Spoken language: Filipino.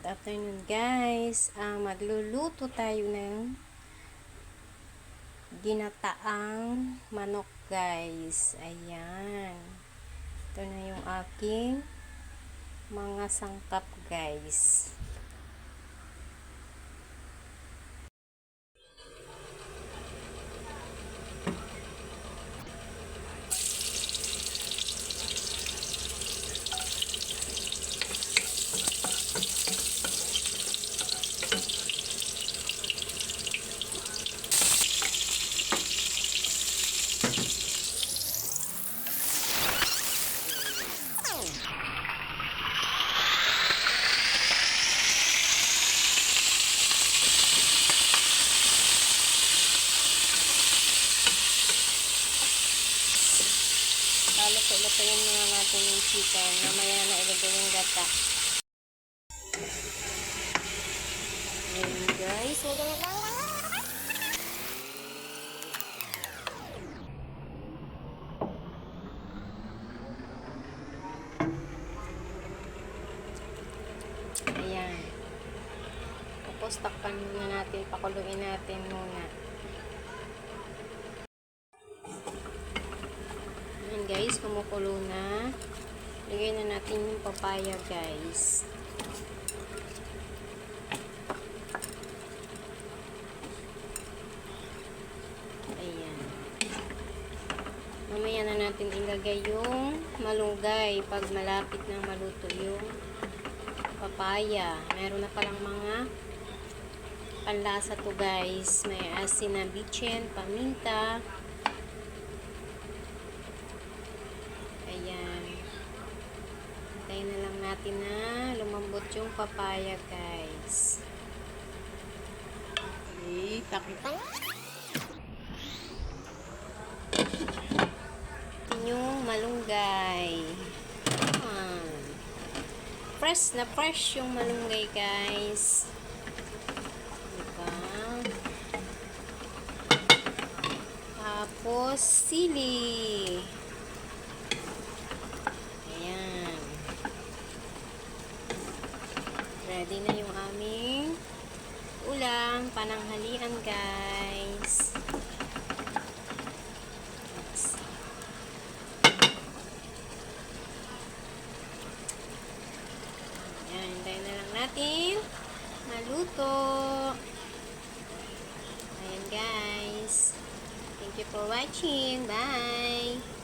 Good afternoon guys. Magluluto tayo ng ginataang manok guys. Ayan. Ito na yung aking mga sangkap guys. Luto-lutoyin muna natin yung chicken. Mamaya na ilagay yung gata. Ayan guys. Ayan. Tapos takpan muna natin. Pakuluin natin muna. Ayan guys, kumukulo na. Lagay na natin yung papaya guys. Ayan. Mamaya na natin ilagay yung malunggay pag malapit na maluto yung papaya. Meron na palang mga panlasa to guys. May asin na bitchin, paminta. Ayan. Hintayin na lang natin na lumambot yung papaya guys. Okay, takita. Yung malunggay. Fresh na fresh yung malunggay guys. Diba? Tapos sili. Ayan. Ready na yung aming ulam, pananghalian guys. Ayan, hintayin na lang natin maluto. Ayan guys. Thank you for watching. Bye!